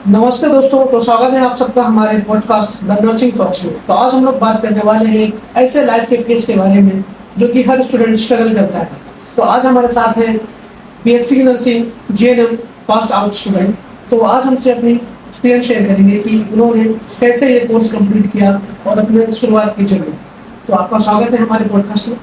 नमस्ते दोस्तों, तो स्वागत है आप सबका हमारे पॉडकास्ट द नर्सिंग टॉक्स में। तो आज हम लोग बात करने वाले हैं एक ऐसे लाइफ के फेज के बारे में जो कि हर स्टूडेंट स्ट्रगल करता है। तो आज हमारे साथ है BSc nursing GNM passed out student. तो आज हमसे अपनी एक्सपीरियंस शेयर करेंगे कि उन्होंने कैसे ये कोर्स कंप्लीट किया और अपने शुरुआत की जर्नी। तो आपका स्वागत है हमारे पॉडकास्ट में।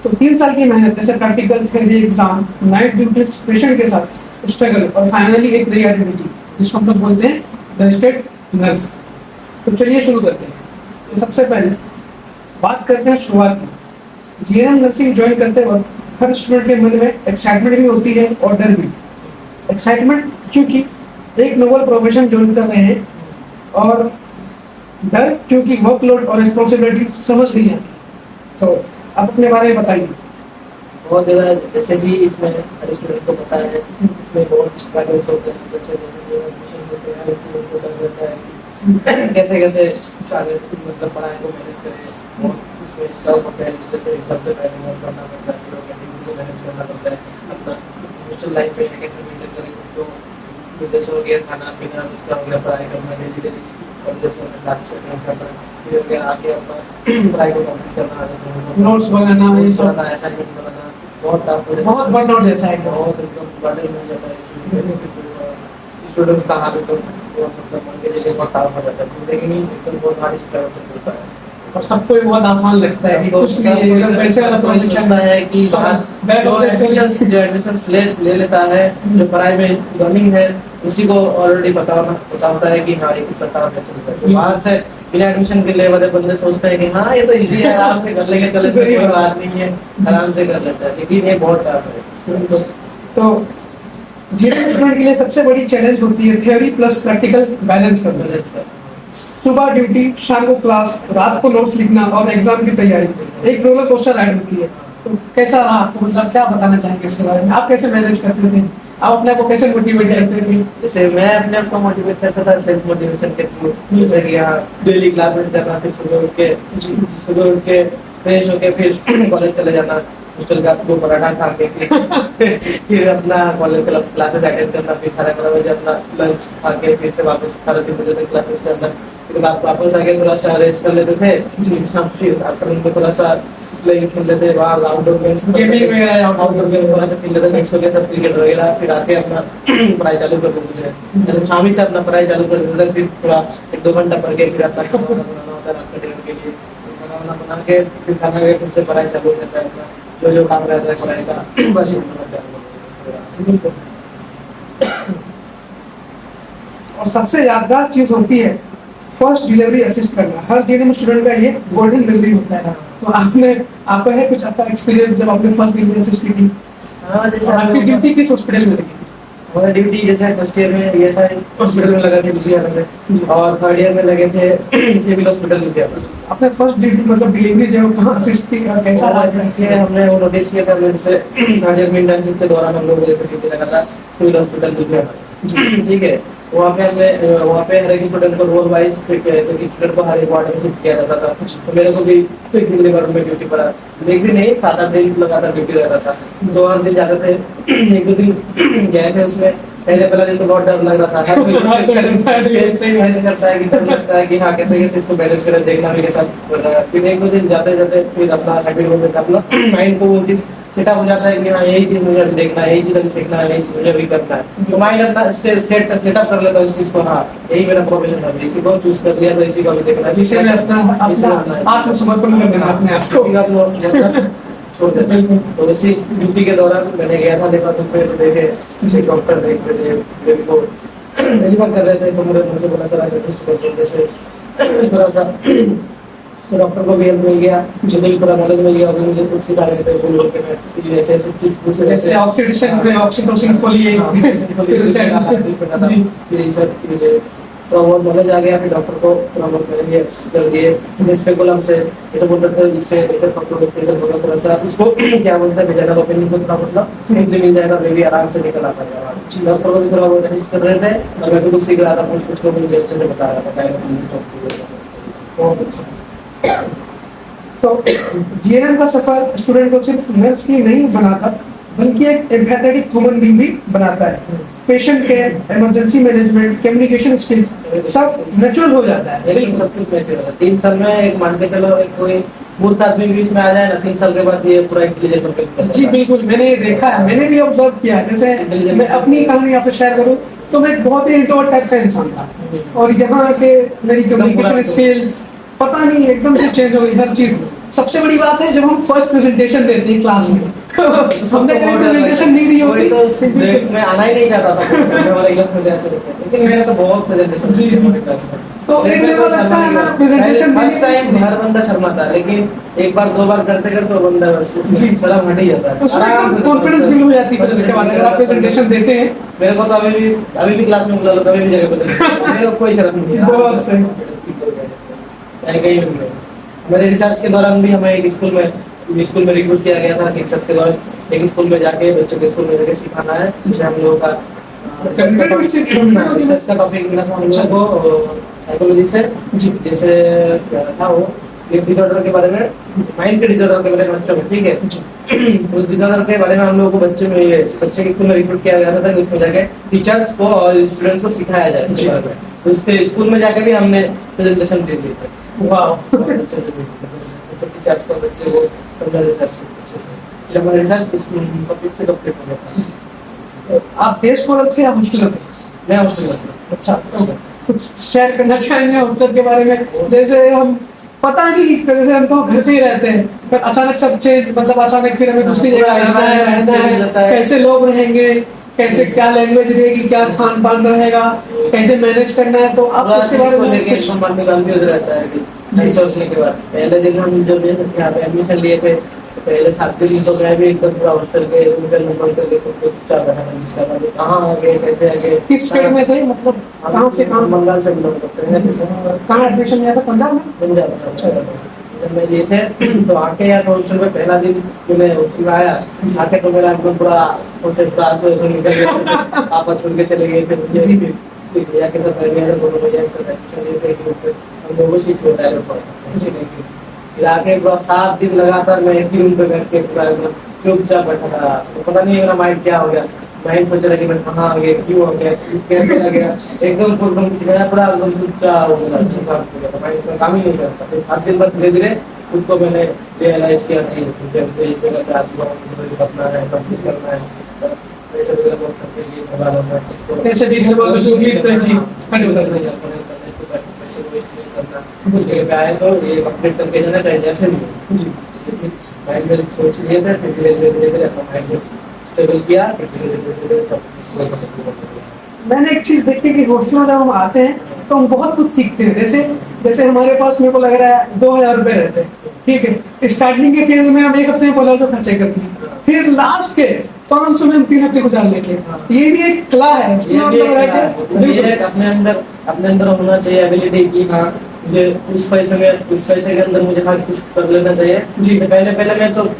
तो 3 साल की मेहनत, जैसे practical, theory, exam, night duties, patient के साथ स्ट्रगल और फाइनली एक रियलिटी जिसको हम लोग बोलते हैं रजिस्टर्ड नर्स। तो चलिए शुरू करते हैं। तो सबसे पहले बात करते हैं शुरुआती। जीएनएम नर्सिंग ज्वाइन करते वक्त हर स्टूडेंट के मन में एक्साइटमेंट भी होती है और डर भी। एक्साइटमेंट क्योंकि एक नोबल प्रोफेशन ज्वाइन कर रहे हैं, और डर क्योंकि वर्कलोड और रिस्पॉन्सिबिलिटी समझ नहीं आती। तो आप अपने बारे में बताइए। बहुत ज़्यादा, जैसे भी इसमें हर स्टूडेंट को पता है, इसमें बहुत स्ट्रगल्स होते हैं। जैसे जैसे एडमिशन होते हैं, हर स्टूडेंट को डर रहता है कि कैसे कैसे सारे मतलब पढ़ाई को मैनेज करें। और इसमें स्टॉप होता है, जैसे सबसे पहले वर्क करना पड़ता है, फिर कैंटीन को मैनेज करना पड़ता है, अपना हॉस्टल लाइफ में कैसे मेंटेन करें तो जैसे हो गया खाना पीना, उसका हो गया पढ़ाई करना, डेली डेली कॉलेज में क्लास अटेंड करना, फिर हो गया आके अपना पढ़ाई को कंप्लीट करना, जैसे नोट्स बनाना, ये सब असाइनमेंट बनाना बहुत टफ हो जाता है। बहुत बर्नआउट जैसा है। बहुत एकदम बर्डन हो जाता है स्टूडेंट्स का हाल तो मतलब मान के चलिए बहुत टफ हो जाता है, लेकिन एकदम बहुत हार्ड स्ट्रगल से चलता है। और सबको ये बहुत आसान लगता है कि कुछ नहीं है, एकदम पैसे वाला प्रोजेक्ट है कि जो एडमिशंस ले लेता है, जो पढ़ाई में लर्निंग है, उसी को ऑलरेडी पता होता है कि हाँ ये कुछ पता होना चाहिए। बाहर से बिना एडमिशन के लिए वाले बंदे सोचते हैं कि हाँ ये तो इजी है, आराम से कर लेंगे, चले कोई बात नहीं है, आराम से कर लेता है, लेकिन ये बहुत टफ है। तो जीएनएम स्टूडेंट के लिए सबसे बड़ी चैलेंज होती है थ्योरी प्लस प्रैक्टिकल बैलेंस करना। सुबह ड्यूटी, शाम को क्लास, रात को नोट्स लिखना और एग्जाम की तैयारी एक रोलर कोस्टर राइड होती है। तो कैसा रहा आपको, मतलब क्या बताना चाहेंगे इसके बारे में? आप कैसे मैनेज करते थे, आप अपने को कैसे मोटिवेट करते थे? जैसे मैं अपने आप को मोटिवेट करता था सेल्फ मोटिवेशन के थ्रू, जैसे कि यहाँ डेली क्लासेस जाना, फिर सुबह उठ के फ्रेश होके फिर कॉलेज चले जाना, हॉस्टल का 2 पराठा खा के फिर अपना कॉलेज क्लासेस अटेंड करना, फिर 11:30 बजे अपना लंच खा के फिर से वापस 3:30 बजे तक क्लासेस करना, फिर वापस आके थोड़ा सा रेस्ट कर लेते थे, फिर आफ्टरनून को थोड़ा सा प्ले खेल लेते थे, बाहर आउटडोर गेम्स गेमिंग में आउटडोर गेम्स थोड़ा सा खेल लेते थे, मिक्स होकर सब क्रिकेट वगैरह, फिर आके अपना पढ़ाई चालू कर देते थे। मतलब शाम से अपना पढ़ाई चालू कर देते थे, फिर थोड़ा 1-2 घंटा पढ़ के फिर अपना खाना बनाना होता है रात के डिनर के लिए, खाना बना के फिर खाना खा के फिर से पढ़ाई चालू हो जाता है अपना जो काम रहता है पढ़ाई का, बस और सबसे यादगार चीज होती है फर्स्ट डिलीवरी असिस्ट करना। हर जीएनएम स्टूडेंट का ये गोल्डन डिलीवरी होता है। तो आपका है कुछ आपका एक्सपीरियंस जब आपने फर्स्ट डिलीवरी असिस्ट की थी? हाँ, जैसे आपकी ड्यूटी किस हॉस्पिटल में लगी? हमारा ड्यूटी जैसे फर्स्ट ईयर में ईएसआई हॉस्पिटल में लगा थे लुधियाना में, और थर्ड ईयर में लगे थे सिविल हॉस्पिटल लुधियाना। आपने फर्स्ट ड्यूटी मतलब डिलीवरी जो कहाँ असिस्ट की, कैसा असिस्ट किया हमने, वो नोटिस किया था हमने, जैसे थर्ड ईयर में इंटर्नशिप के दौरान हम लोग जैसे ड्यूटी लगा था सिविल हॉस्पिटल लुधियाना। ठीक है, वहाँ पे हर एक स्टूडेंट को रोल वाइज स्टूडेंट को हर एक वार्ड में शिफ्ट किया जाता था। तो मेरे को भी एक डिलीवरी वार्ड में ड्यूटी पड़ा, एक दिन नहीं 7-8 दिन लगातार ड्यूटी रहता था। 2 दिन जाते थे, 1-2 दिन गए थे उसमें। पहला दिन तो बहुत डर लग रहा था, फेस करता है कि डर लगता है कि हाँ कैसे कैसे इसको मैनेज करें, देखना भी के साथ। फिर 1-2 दिन जाते जाते फिर अपना हैबिट हो जाता है, अपना माइंड को वो चीज सेटअप हो जाता है कि हाँ यही चीज मुझे देखना है, यही चीज अभी सीखना है, यही चीज मुझे अभी करना है। तो माइंड अपना सेटअप कर लेता है उस चीज को, हाँ यही मेरा प्रोफेशन है, इसी को चूज कर लिया तो इसी को भी देखना है, इसी में अपना आत्मसमर्पण कर देना अपने आप को, इसी का अपना छोड़ देते हैं। तो इसी ड्यूटी के दौरान मैंने गया था देपातुम पे, तो देखे जैसे डॉक्टर देख रहे थे, मेरे को डिलीवर कर रहे थे, तो मुझे बोला था असिस्ट कर दो, जैसे थोड़ा सा डॉक्टर को भी हेल्प मिल गया, मुझे भी थोड़ा नॉलेज मिल गया, मुझे कुछ सिखा रहे थे बोल के मैं ऐसे ऐसे चीज पूछ रहे थे, ऑक्सीडेशन में ऑक्सीटोसिन को लिए जी सर, थोड़ा बहुत नॉलेज आ गया। फिर डॉक्टर को थोड़ा बहुत कर दिए, जैसे स्पेकुलम से जैसे बोल रहे थे, जिससे इधर पकड़ो से इधर बोला, थोड़ा सा उसको क्या बोलते हैं भेजना ओपनिंग को थोड़ा मतलब स्मूथली मिल जाएगा, मैं भी आराम से निकल आता है। डॉक्टर को भी थोड़ा बहुत असिस्ट कर रहे थे, और मैं भी कुछ सीख रहा था, कुछ को मुझे अच्छे से बता रहा था। बहुत अच्छा। तो जीएनएम का सफर स्टूडेंट को सिर्फ नर्स ही नहीं बनाता, बल्कि एक एम्पैथेटिक ह्यूमन बीइंग भी बनाता है। Patient care, emergency management, communication skills सब नेचुरल हो जाता है। लेकिन सब कुछ मैच हो रहा है 3 साल में। एक मान के चलो एक कोई मूर्ख आदमी बीच में आ जाए ना 3 साल के बाद ये पूरा इंटेलिजेंट परफेक्ट जी बिल्कुल, मैंने ये देखा है, मैंने भी ऑब्जर्व किया है। जैसे मैं अपनी कहानी यहाँ पे शेयर करूँ तो मैं एक बहुत ही इंट्रोवर्ट टाइप का इंसान था, और यहाँ आके मेरी कम्युनिकेशन स्किल्स पता नहीं एकदम से चेंज हो गई हर चीज। सबसे बड़ी बात है जब हम फर्स्ट प्रेजेंटेशन देते हैं क्लास में हमने कभी प्रेजेंटेशन नहीं दी होती तो देश में आना ही नहीं चाहता था हमारे क्लास में से ऐसे रहते हैं। लेकिन मेरा तो बहुत प्रेजेंटेशन जी, जी। हमारे क्लास में। तो एक मेरे को लगता है ना प्रेजेंटेशन फर्स्ट टाइम हर बंदा शर्माता है, लेकिन एक बार 2 बार करते करते वो बंदा बस जी। शर्म हट ही जाता है। उसमें आराम से कॉन्फिडेंस बिल्ड हो जाती है फिर उसके बाद अगर आप प्रेजेंटेशन देते हैं। मेरे को तो अभी भी क्लास में बुला लो कभी भी जगह पे मेरे को कोई शर्म नहीं है। बहुत सही। कहीं कहीं भी नहीं। मेरे रिसर्च के दौरान भी हमें एक स्कूल में रिक्रूट किया गया था कि रिसर्च के दौरान एक स्कूल में जाके बच्चों के स्कूल में जाके सिखाना है, जिससे हम लोगों का रिसर्च का टॉपिक मिला था हम लोगों को साइकोलॉजी से। जैसे क्या था वो एक डिसऑर्डर के बारे में, माइंड के डिसऑर्डर के बारे में बच्चों में, ठीक है। उस डिसऑर्डर के बारे में हम लोगों को बच्चे के स्कूल में रिक्रूट किया गया था, उसमें जाके टीचर्स को और स्टूडेंट्स को सिखाया जाए इसके बारे में। तो उसके स्कूल में जाके भी हमने प्रेजेंटेशन दे दी थी। वाह, अच्छे से टीचर्स को बच्चे को समझा देता है अच्छे से। जब हमारा रिसर्च इस टॉपिक से कंप्लीट हो गया था। आप देश मॉडल थे या हॉस्टल थे? मैं हॉस्टल में था। अच्छा, तो कुछ शेयर करना चाहेंगे हॉस्टल के बारे में? जैसे हम पता नहीं, जैसे हम तो घर पे ही रहते हैं पर अचानक सब चेंज, मतलब अचानक फिर हमें दूसरी जगह रहना है, कैसे लोग रहेंगे, कैसे क्या लैंग्वेज रहेगी, क्या खान पान रहेगा, कैसे मैनेज करना है, तो आप उसके बारे में लेके मन में कंफ्यूज रहता है कि जी सोचने के बाद। पहले दिन हम जब यहाँ पे एडमिशन लिए थे तो पहले 7 दिन तो मैं भी एकदम पूरा हॉस्टल के रूम नंबर करके खुद को चुपचाप बैठा था। कहाँ आ गए, कैसे आ गए, किस स्टेट में थे, मतलब कहाँ से कहाँ? बंगाल से बिलोंग करते हैं। कहाँ एडमिशन लिया था? पंजाब में? पंजाब में। अच्छा, जब मैं ये थे तो आके यार हॉस्टल में पहला दिन जो मैं हॉस्टल में आया आके तो मेरा एकदम पूरा उनसे क्लास से निकल गया। पापा छोड़ के चले गए थे मुझे, भैया के साथ रह गया, दोनों भैया के साथ एडमिशन लिए थे कि हम लोगों को सीट होता है। फिर आके पूरा 7 दिन लगातार मैं एक ही रूम पे बैठ के पूरा एकदम चुपचाप बैठा था। तो पता नहीं मेरा माइंड क्या हो गया, माइंड सोच रहा कि मैं कहाँ आ गया, क्यों हो गया, कैसे आ गया, एकदम मैं पूरा एकदम चुपचाप हो गया। अच्छे से हो गया, माइंड में काम ही नहीं करता। फिर 7 दिन बाद धीरे धीरे खुद को मैंने रियलाइज किया नहीं मुझे इस जगह पे आ चुका हूँ, मुझे अपना है, कंप्लीट करना है, ऐसे वगैरह बहुत खर्चे लिए भगवान होगा इसको कैसे भी घर वालों से उम्मीद कर जी नहीं करना, पैसे वेस्ट नहीं करना। कुछ जगह पे आए तो ये कंप्लीट करके जाना चाहिए जैसे भी जी। माइंड में सोच लिए थे, फिर धीरे धीरे अपना माइंड को स्टेबल किया, फिर धीरे सब। मैंने एक चीज देखी कि हॉस्टल में जब हम आते हैं तो हम बहुत कुछ सीखते हैं। जैसे हमारे पास मेरे को लग रहा है 2000 रुपए रहते हैं, ठीक है। स्टार्टिंग के फेज में हम 1 हफ्ते में 1500 खर्चे करते हैं, फिर लास्ट के 500 में हम 3 हफ्ते गुजार लेते हैं। ये भी एक कला है, ये अपने अंदर होना चाहिए एबिलिटी की। हाँ, मुझे उस पैसे के अंदर मुझे हर चीज कर लेना चाहिए जी। पहले मैं तो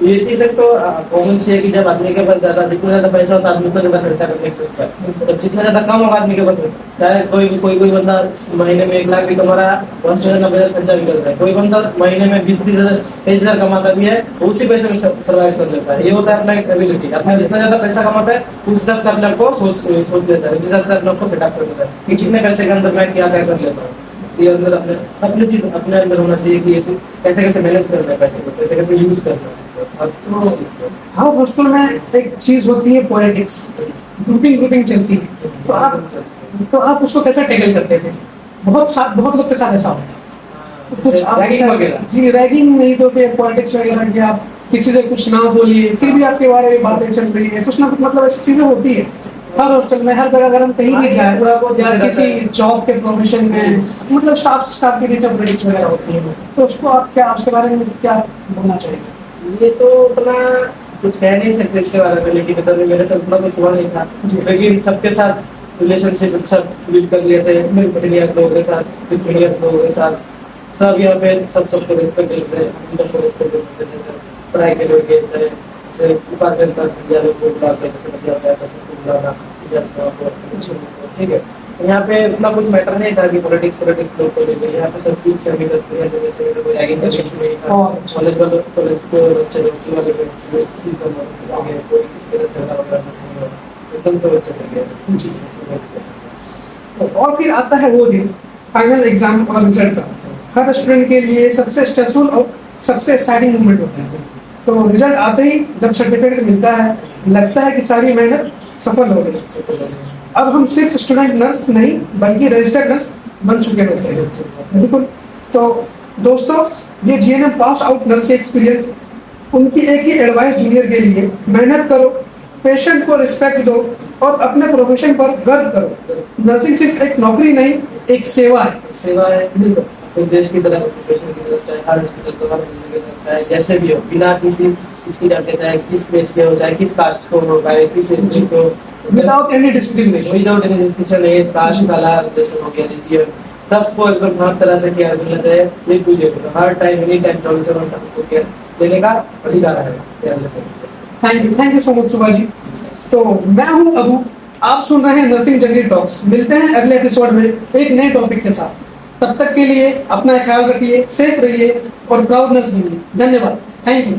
ये चीज एक तो कॉमन सी है कि जब आदमी के पास जितना ज्यादा पैसा होता है आदमी को ज्यादा खर्चा करने की सोचता है। तो जितना ज्यादा कम होगा आदमी के पास, चाहे कोई बंदा महीने में 1 लाख भी कमा रहा है, 80,000-90,000 खर्चा भी करता है। कोई बंदा महीने में 20,000-23,000 कमाता भी है, उसी पैसे में सर्वाइव कर लेता है। ये होता है अपना एक एबिलिटी। अपना जितना ज्यादा पैसा कमाता है उस हिसाब से अपने आपको सोच लेता है, उस हिसाब से अपने आपको सेटअप कर लेता है कि कितने पैसे के अंदर मैं क्या कर लेता हूँ। ये अंदर अपने चीज अपने अंदर होना चाहिए कि कैसे मैनेज करना है पैसे को, कैसे यूज करना है। हाँ, हॉस्टल में एक चीज होती है पॉलिटिक्स, ग्रुपिंग चलती है, तो आप उसको कैसे टैकल करते थे? बहुत लोग के साथ ऐसा होता है। तो कुछ रैगिंग वगैरह जी, रैगिंग नहीं तो फिर पॉलिटिक्स वगैरह कि आप किसी से कुछ ना बोलिए फिर भी आपके बारे में बातें चल रही है, कुछ ना कुछ, मतलब ऐसी चीजें होती है हर हॉस्टल में, हर जगह। अगर हम कहीं भी जाए या किसी जॉब के प्रोफेशन में, मतलब स्टाफ के नीचे पॉलिटिक्स वगैरह होती है, तो उसको आप क्या, उसके बारे में क्या बोलना चाहिए? ये तो उतना कुछ कह नहीं सकते इसके बारे में, लेकिन मतलब मेरे साथ उतना कुछ हुआ नहीं था। लेकिन सबके साथ रिलेशनशिप अच्छा बिल्ड कर लिए थे, सीनियर्स लोगों के साथ, जूनियर्स लोगों के साथ। सब यहाँ पे सबको रिस्पेक्ट देते हैं, हम सबको रिस्पेक्ट देते हैं। जैसे पढ़ाई के लोग कहते हैं, जैसे डिपार्टमेंट का लोग को बुलाते हैं, जैसे मतलब आता है पैसे को बुलाना, सीनियर्स को, ठीक है। यहाँ पे उतना कुछ मैटर नहीं था कि पॉलिटिक्स लोग को लेते हैं। यहाँ पे सब कुछ सर्विस जैसे कोई रैगिंग का इशू नहीं था। कॉलेज के बच्चे हॉस्टल वाले कोई किसी के साथ झगड़ा वगैरह नहीं हुआ। एकदम तो अच्छे से किया। जी। और फिर आता है वो दिन फाइनल एग्जाम और रिजल्ट का। हर स्टूडेंट के लिए सबसे स्ट्रेसफुल और सबसे एक्साइटिंग मोमेंट होता है। तो रिजल्ट आते ही जब सर्टिफिकेट मिलता है, लगता है कि सारी मेहनत सफल हो गई। अब हम सिर्फ स्टूडेंट नर्स नहीं बल्कि रजिस्टर्ड नर्स बन चुके होते हैं। बिल्कुल। तो दोस्तों, ये जीएनएम पास आउट नर्स के एक्सपीरियंस, उनकी एक ही एडवाइस जूनियर के लिए, मेहनत करो, पेशेंट को रिस्पेक्ट दो और अपने प्रोफेशन पर गर्व करो। नर्सिंग सिर्फ एक नौकरी नहीं, एक सेवा है। सेवा है, तो देश की तरफ, पेशेंट की तरफ, चाहे हर हॉस्पिटल को, हर मरीज की तरफ, चाहे जैसे भी हो, बिना किसी हिचकिचाहट, चाहे किस पेज के हो, चाहे किस कास्ट को हो, चाहे किस एज को, without any discrimination. Without any description, age, caste, colour, जैसे हो गया, रिलीजन, सबको एकदम हर तरह से केयर मिलना चाहिए। ये कोई देखो, हर टाइम, एनी टाइम, 24 घंटा सबको केयर देने का अधिकार है। थैंक यू सो मच सुभा जी। तो मैं हूं अबू, आप सुन रहे हैं नर्सिंग जर्नी टॉक्स। मिलते हैं अगले एपिसोड में एक नए टॉपिक के साथ। तब तक के लिए अपना ख्याल रखिए, सेफ रहिए और प्राउड नर्स बनिए। धन्यवाद। Thank you.